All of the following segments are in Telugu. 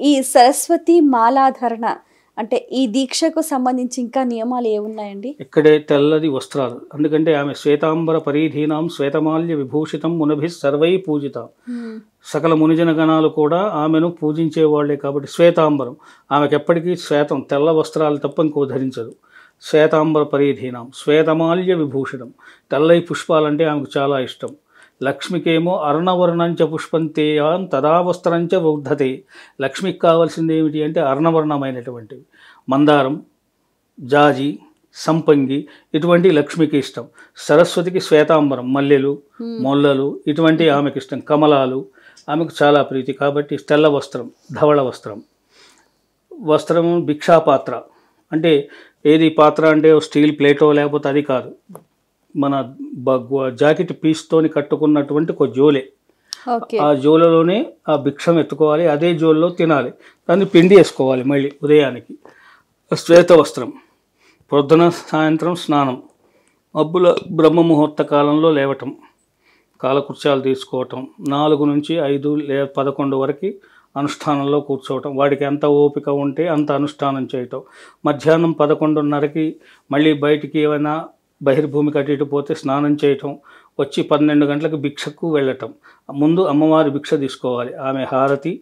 ఈ సరస్వతి మాలాధరణ అంటే ఈ దీక్షకు సంబంధించి ఇంకా నియమాలు ఏమున్నాయండి? ఇక్కడే తెల్లది వస్త్రాలు. అందుకంటే ఆమె శ్వేతాంబర పరీధీనాం శ్వేతమాల్య విభూషితం మునిభిః సర్వై పూజితాం. సకల మునిజన గణాలు కూడా ఆమెను పూజించేవాళ్లే కాబట్టి శ్వేతాంబరం. ఆమెకు ఎప్పటికీ శ్వేతం తెల్ల వస్త్రాలు తప్ప ఇంకో ధరించదు. శ్వేతాంబర పరీధీనాం శ్వేతమాల్య విభూషితం. తెల్లై పుష్పాలంటే ఆమెకు చాలా ఇష్టం. లక్ష్మికేమో అర్ణవర్ణంచ పుష్పంతేయాన్ తదా వస్త్రంచ వృద్ధతే. లక్ష్మికి కావాల్సింది ఏమిటి అంటే అర్ణవర్ణమైనటువంటివి. మందారం, జాజి, సంపంగి ఇటువంటి లక్ష్మికి ఇష్టం. సరస్వతికి శ్వేతాంబరం, మల్లెలు, మొల్లలు ఇటువంటి ఆమెకి ఇష్టం. కమలాలు ఆమెకు చాలా ప్రీతి కాబట్టి తెల్ల వస్త్రం, ధవళ వస్త్రం. వస్త్రం భిక్షాపాత్ర అంటే ఏది పాత్ర అంటే స్టీల్ ప్లేటో లేకపోతే అది కాదు, మన జాకెట్ పీస్తోని కట్టుకున్నటువంటి ఒక జోలే. ఆ జోలలోనే ఆ భిక్షం ఎత్తుకోవాలి, అదే జోల్లో తినాలి, దాన్ని పిండి వేసుకోవాలి మళ్ళీ ఉదయానికి. శ్వేత వస్త్రం. పొద్దున సాయంత్రం స్నానం. మబ్బుల బ్రహ్మ ముహూర్త కాలంలో లేవటం, కాలకృత్యాలు తీసుకోవటం, 4 నుంచి 5 లేదా 11 వరకు అనుష్ఠానంలో కూర్చోవటం. వాడికి ఎంత ఓపిక ఉంటే అంత అనుష్ఠానం చేయటం. మధ్యాహ్నం 11:30కి మళ్ళీ బయటికి ఏమైనా బహిర్భూమికి అటు ఇటు పోతే స్నానం చేయటం, వచ్చి 12 గంటలకు భిక్షకు వెళ్ళటం. ముందు అమ్మవారి భిక్ష తీసుకోవాలి. ఆమె హారతి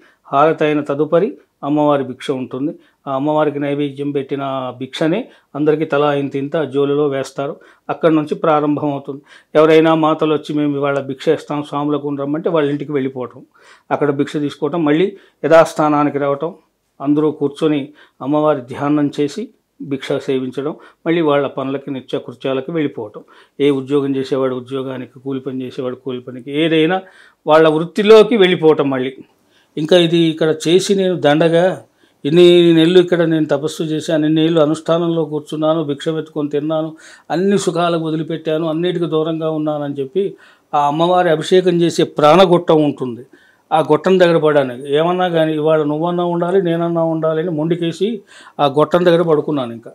అయిన తదుపరి అమ్మవారి భిక్ష ఉంటుంది. ఆ అమ్మవారికి నైవేద్యం పెట్టిన భిక్షనే అందరికీ తలా ఇంత జోలిలో వేస్తారు. అక్కడి నుంచి ప్రారంభం అవుతుంది. ఎవరైనా మాతలు వచ్చి మేము ఇవాళ భిక్ష ఇస్తాం స్వాములకు రమ్మంటే వాళ్ళ ఇంటికి వెళ్ళిపోవటం, అక్కడ భిక్ష తీసుకోవటం, మళ్ళీ యథాస్థానానికి రావటం, అందరూ కూర్చొని అమ్మవారి ధ్యానం చేసి భిక్ష సేవించడం, మళ్ళీ వాళ్ళ పనులకి నిత్యకృత్యాలకు వెళ్ళిపోవటం. ఏ ఉద్యోగం చేసేవాడు ఉద్యోగానికి, కూలి పని చేసేవాడు కూలి పనికి, ఏదైనా వాళ్ళ వృత్తిలోకి వెళ్ళిపోవటం. మళ్ళీ ఇంకా ఇది ఇక్కడ చేసి నేను దండగా ఇన్ని నెలలు ఇక్కడ నేను తపస్సు చేశాను, ఇన్ని నెలలు అనుష్ఠానంలో కూర్చున్నాను, భిక్ష పెట్టుకొని తిన్నాను, అన్ని సుఖాలకు వదిలిపెట్టాను, అన్నిటికీ దూరంగా ఉన్నానని చెప్పి ఆ అమ్మవారి అభిషేకం చేసే ప్రాణగొట్టం ఉంటుంది. ఆ గొట్టం దగ్గర పడడానికి ఏమన్నా కానీ ఇవాళ నువ్వన్నా ఉండాలి నేనన్నా ఉండాలి అని మొండికేసి ఆ గొట్టం దగ్గర పడుకున్నాను. ఇంకా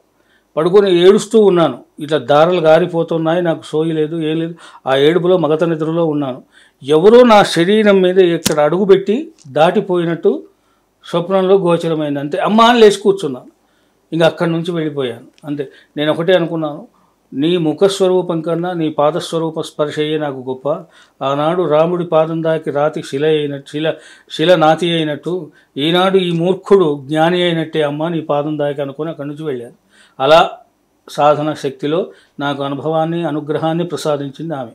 పడుకొని ఏడుస్తూ ఉన్నాను. ఇట్లా దారాలు గారిపోతున్నాయి, నాకు సోయి లేదు, ఏం లేదు. ఆ ఏడుపులో మగత నిద్రలో ఉన్నాను. ఎవరో నా శరీరం మీద ఇక్కడ అడుగుపెట్టి దాటిపోయినట్టు స్వప్నంలో గోచరమైంది. అంతే. అమ్మ అని లేచి కూర్చున్నాను. ఇంకా అక్కడి నుంచి వెళ్ళిపోయాను. అంతే. నేను ఒకటే అనుకున్నాను, నీ ముఖస్వరూపం కన్నా నీ పాదస్వరూప స్పర్శయ్యే నాకు గొప్ప. ఆనాడు రాముడి పాదం దాకి రాతి శిల నాతి అయినట్టు ఈనాడు ఈ మూర్ఖుడు జ్ఞాని అయినట్టే అమ్మ నీ పాదం దాకి అనుకుని అక్కడి నుంచి వెళ్ళాను. అలా సాధన శక్తిలో నాకు అనుభవాన్ని అనుగ్రహాన్ని ప్రసాదించింది ఆమె.